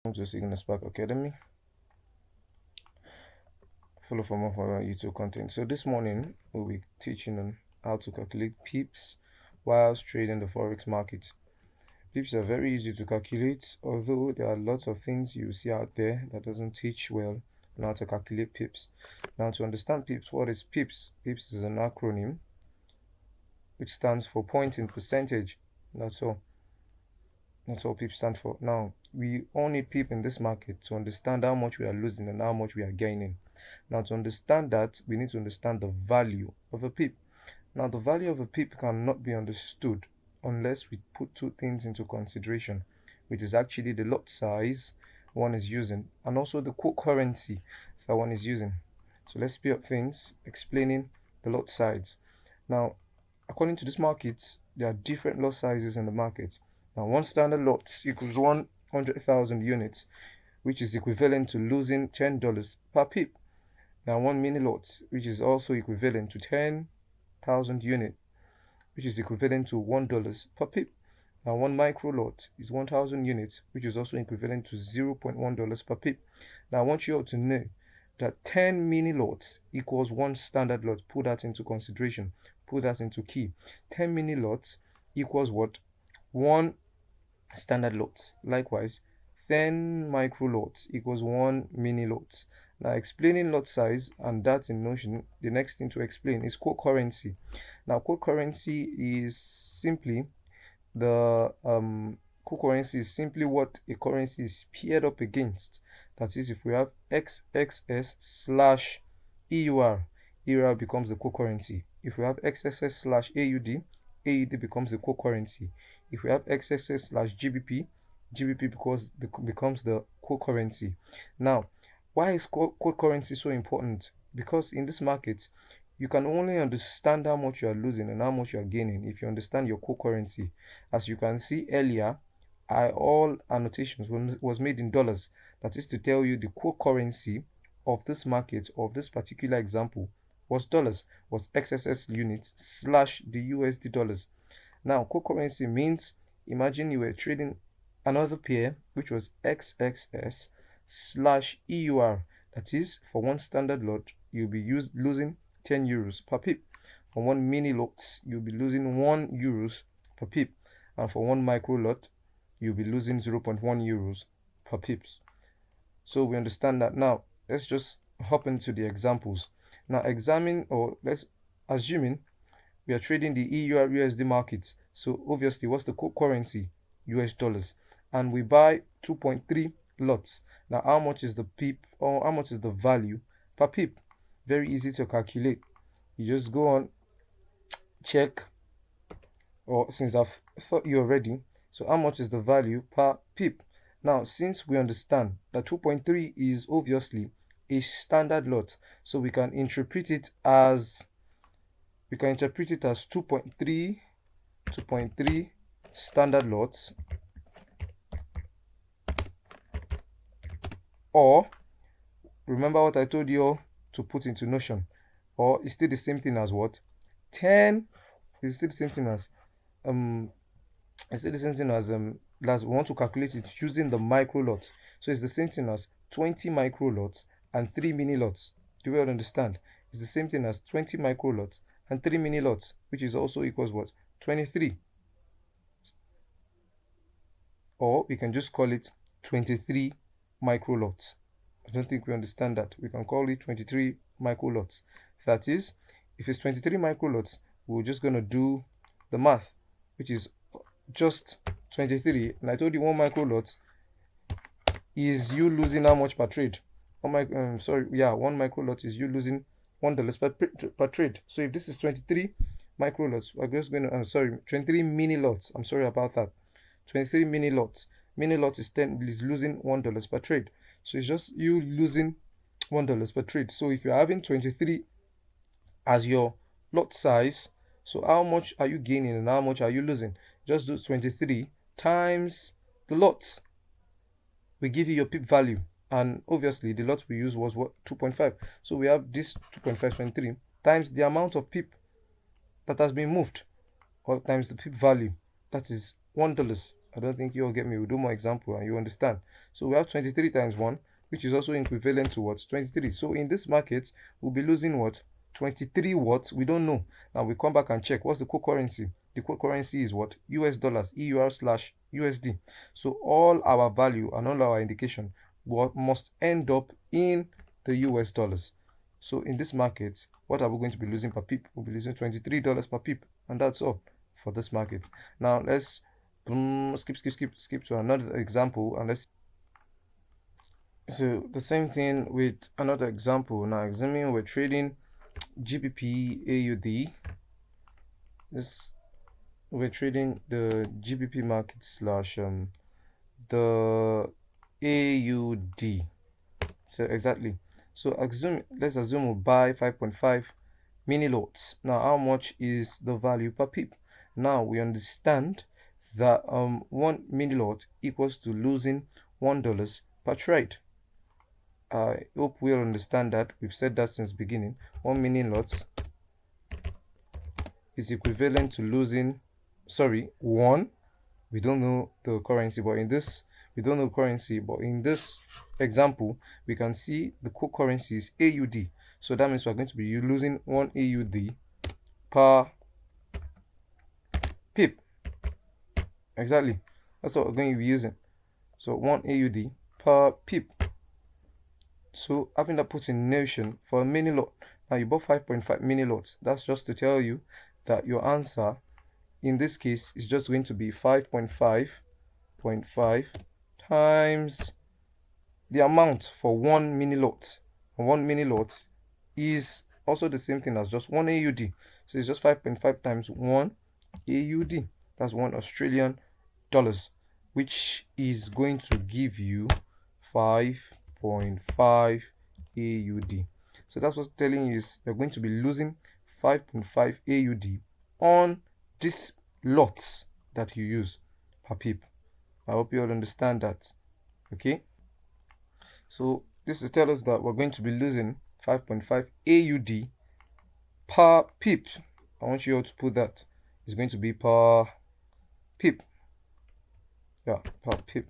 Welcome to Signal Spark Academy. Follow for more for our YouTube content. So this morning we'll be teaching on how to calculate pips whilst trading the forex market. Pips are very easy to calculate, although there are lots of things you see out there that doesn't teach well on how to calculate pips. Now, to understand pips, what is pips? Pips is an acronym which stands for point in percentage. That's all. That's all PIP stand for. Now, we all need PIP in this market to understand how much we are losing and how much we are gaining. Now, to understand that, we need to understand the value of a PIP. Now, the value of a PIP cannot be understood unless we put two things into consideration, which is actually the lot size one is using and also the quote currency that one is using. So let's speed up things, explaining the lot size. Now, according to this market, there are different lot sizes in the market. Now, one standard lot equals 100,000 units, which is equivalent to losing $10 per pip. Now, one mini lot, which is also equivalent to 10,000 units, which is equivalent to $1 per pip. Now, one micro lot is 1,000 units, which is also equivalent to $0.1 per pip. Now, I want you all to know that 10 mini lots equals one standard lot. Put that into consideration. Put that into key. 10 mini lots equals what? One standard lots. Likewise, 10 micro lots equals one mini lot. Now, explaining lot size, and that's in Notion, the next thing to explain is quote currency. Now, quote currency is simply what a currency is paired up against. That is, if we have XXS slash EUR, EUR becomes the quote currency. If we have XXS slash AUD, AUD becomes the quote currency. If we have XXS slash GBP, GBP becomes the quote currency. Now, why is quote currency so important? Because in this market, you can only understand how much you are losing and how much you are gaining if you understand your quote currency. As you can see earlier, all annotations was made in dollars. That is to tell you the quote currency of this market, of this particular example, was dollars, was XSS units slash the USD dollars. Now, quote currency means, imagine you were trading another pair, which was XXS slash EUR. That is, for one standard lot, you'll be losing 10 euros per pip. For one mini lot, you'll be losing 1 euros per pip. And for one micro lot, you'll be losing 0.1 euros per pips. So we understand that. Now, let's just hop into the examples. Now, let's assuming we are trading the EUR USD market. So obviously, what's the currency? US dollars. And we buy 2.3 lots. Now, how much is the pip, or how much is the value per pip? Very easy to calculate. You just go on, check, or since I've taught you already, so how much is the value per pip? Now, since we understand that 2.3 is obviously a standard lot, so we can interpret it as 2.3 standard lots, or remember what I told you all to put into Notion, or it's still the same thing as what? 10 is still the same thing as we want to calculate it using the micro lots. So it's the same thing as 20 micro lots and 3 mini lots. Do you all understand? It's the same thing as 20 micro lots and 3 mini lots, which is also equals what? 23. Or we can just call it 23 micro lots. I don't think we understand that. We can call it 23 micro lots. That is, if it's 23 micro lots, we're just going to do the math, which is just 23. And I told you one micro lot is you losing how much per trade? One micro lot is you losing $1 per trade. So if this is 23 micro lots, we're just going to, 23 mini lots. I'm sorry about that. 23 mini lots. Mini lot is losing $1 per trade. So it's just you losing $1 per trade. So if you're having 23 as your lot size, so how much are you gaining and how much are you losing? Just do 23 times the lots. We give you your pip value. And obviously the lot we use was what? 2.5. So we have this 2.523 times the amount of pip that has been moved, or times the pip value. That is $1. I don't think you'll get me. We'll do more example and you understand. So we have 23 times 1, which is also equivalent to what? 23. So in this market, we'll be losing what? 23 what? We don't know. Now we come back and check. What's the core currency? The core currency is what? US dollars, EUR slash USD. So all our value and all our indication must end up in the US dollars. So in this market, what are we going to be losing per pip? We'll be losing $23 per pip, and that's all for this market. Now let's skip to another example, and let's. So the same thing with another example. Now assuming we're trading GBP AUD. We're trading the GBP market slash the AUD. So exactly. So let's assume we buy 5.5 mini lots. Now how much is the value per pip? Now we understand that 1 mini lot equals to losing $1 per trade. I hope we'll understand that. We've said that since beginning. 1 mini lot is equivalent to losing, one. We don't know the currency, but in this, example, we can see the core currency is AUD. So that means we're going to be losing 1 AUD per pip. Exactly. That's what we're going to be using. So 1 AUD per pip. So having that put in notion for a mini lot. Now you bought 5.5 mini lots. That's just to tell you that your answer in this case is just going to be 5.5 times the amount for 1 mini lot. And 1 mini lot is also the same thing as just 1 AUD. So it's just 5.5 times 1 AUD. That's 1 Australian dollars, which is going to give you 5.5 AUD. So that's what's telling you is you're going to be losing 5.5 AUD on these lots that you use per pip. I hope you all understand that. Okay. So this is tell us that we're going to be losing 5.5 AUD per pip. I want you all to put that. It's going to be per pip. Yeah, per pip.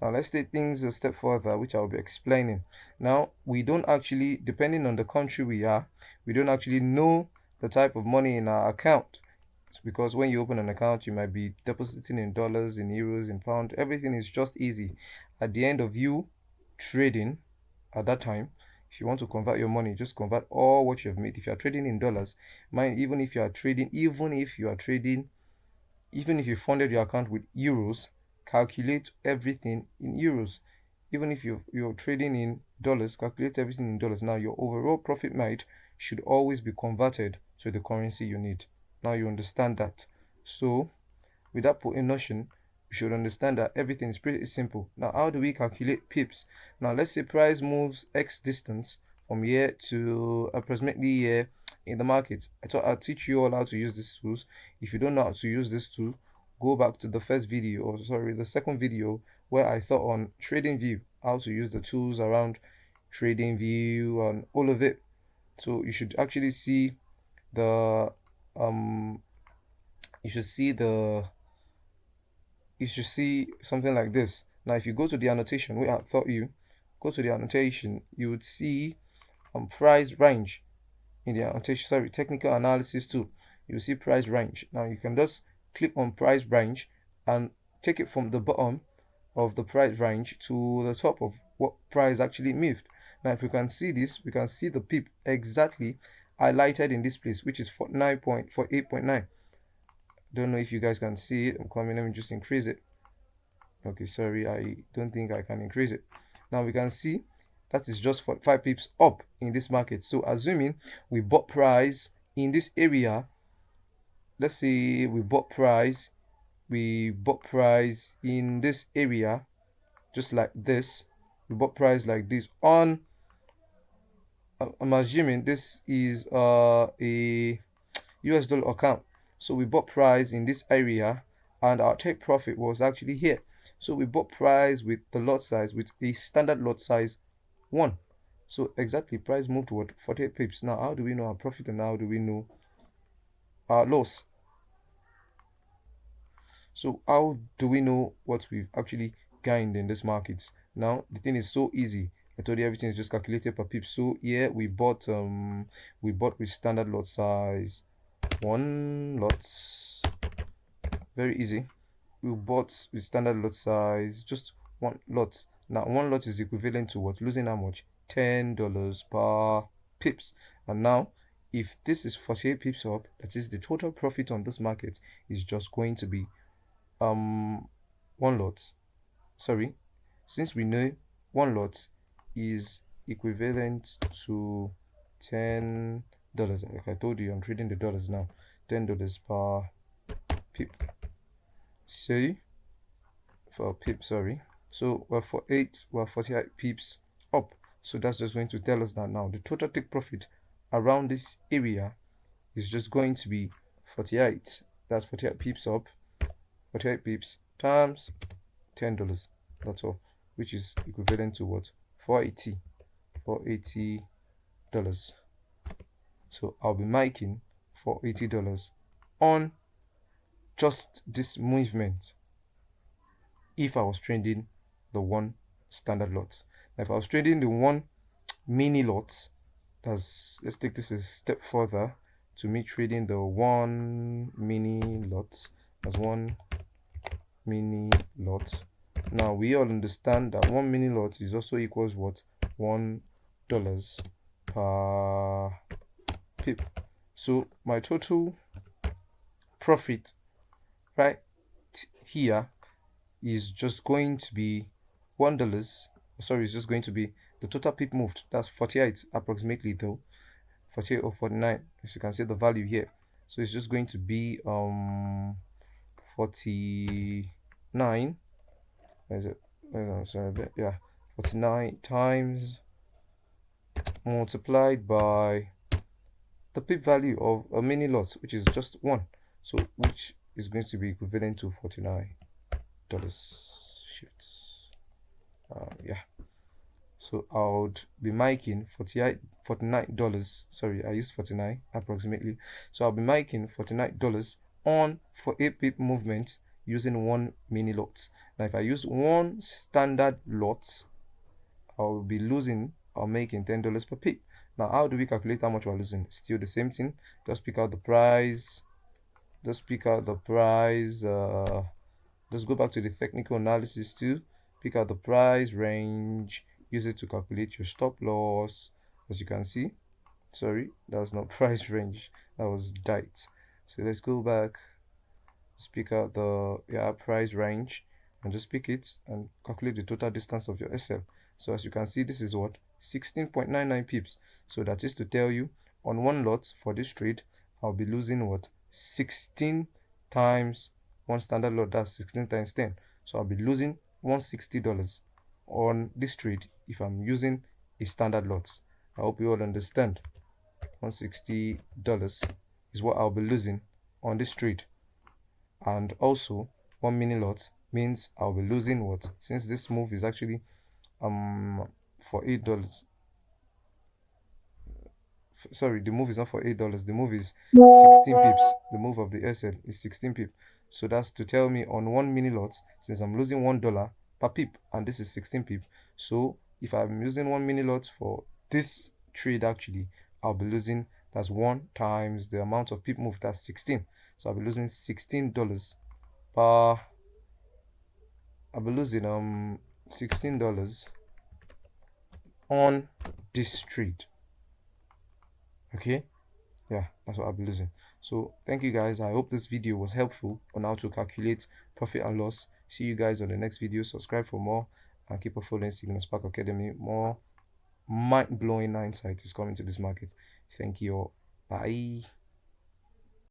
Now let's take things a step further, which I'll be explaining. Now we don't actually, depending on the country we are, we don't actually know the type of money in our account. It's because when you open an account, you might be depositing in dollars, in euros, in pound. Everything is just easy. At the end of you trading, at that time, if you want to convert your money, just convert all what you have made. If you are trading in dollars, even if you funded your account with euros, calculate everything in euros. Even if you're trading in dollars, calculate everything in dollars. Now your overall profit might should always be converted to the currency you need. Now you understand that. So with that notion, you should understand that everything is pretty simple. Now how do we calculate pips? Now let's say price moves X distance from here to approximately here in the market. I thought I'll teach you all how to use these tools. If you don't know how to use this tool, go back to the the second video where I taught on trading view, how to use the tools around trading view and all of it. So you should actually see the you should see something like this. Now if you go to the annotation where I thought you would see price range in the annotation, technical analysis too. You see price range. Now you can just click on price range and take it from the bottom of the price range to the top of what price actually moved. Now if we can see this, we can see the pip exactly highlighted in this place, which is 48.9. Don't know if you guys can see it. I'm coming. Let me just increase it. Okay, sorry, I don't think I can increase it. Now we can see that is just 45 pips up in this market. So assuming we bought price in this area, let's say we bought price in this area, just like this. We bought price like this on I'm assuming this is a US dollar account. So we bought price in this area and our take profit was actually here. So we bought price with the lot size, with a standard lot size 1. So exactly, price moved to 48 pips. Now how do we know our profit and how do we know our loss? So how do we know what we've actually gained in this market? Now the thing is so easy. I told you everything is just calculated per pip. So here we bought with standard lot size, one lot, very easy. We bought with standard lot size, just one lot. Now one lot is equivalent to what? Losing how much? $10 per pips. And now if this is 48 pips up, that is the total profit on this market is just going to be one lot. Sorry, since we know one lot is equivalent to $10. Like I told you, I'm trading the dollars now. $10 per pip. See, for pip, sorry. So we're 48 pips up. So that's just going to tell us that now the total take profit around this area is just going to be 48. That's 48 pips up, 48 pips times $10. That's all, which is equivalent to what? 480 dollars. So I'll be making $480 on just this movement if I was trading the one standard lot. Now if I was trading the one mini lot, let's take this a step further to me trading the one mini lot as one mini lot. Now we all understand that one mini lot is also equals what? $1 per pip. So my total profit right here is just going to be $1. Sorry, it's just going to be the total pip moved. That's 48 approximately, though 48 or 49, as you can see the value here. So it's just going to be 49. Where is it? Sorry, a bit. Yeah, 49 times multiplied by the pip value of a mini lot, which is just one. So which is going to be equivalent to $49 shifts. Yeah. So I would be making $49. Sorry, I used 49 approximately. So I'll be making $49 on for a pip movement using one mini lot. Now if I use one standard lot, I'll be losing or making $10 per pip. Now how do we calculate how much we're losing? Still the same thing. Just pick out the price. Just pick out the price. Just go back to the technical analysis too. Pick out the price range. Use it to calculate your stop loss. As you can see, sorry, that was not price range. That was date. So let's go back. Just pick out the price range and just pick it and calculate the total distance of your SL. So as you can see, this is what? 16.99 pips. So that is to tell you on one lot for this trade, I'll be losing what? 16 times one standard lot. That's 16 times 10. So I'll be losing $160 on this trade if I'm using a standard lot. I hope you all understand. $160 is what I'll be losing on this trade. And also one mini lot means I'll be losing what? Since this move is actually for $8. Sorry, the move is not for $8. The move is 16 pips. The move of the SL is 16 pip. So that's to tell me on one mini lot, since I'm losing $1 per pip and this is 16 pip. So if I'm using one mini lot for this trade, actually I'll be losing, that's 1 times the amount of pip move, that's 16. So I'll be losing $16 per, I'll be losing $16 on this trade. Okay, yeah, that's what I'll be losing. So thank you guys. I hope this video was helpful on how to calculate profit and loss. See you guys on the next video. Subscribe for more and keep on following Signal Spark Academy. More mind-blowing insight is coming to this market. Thank you all. Bye.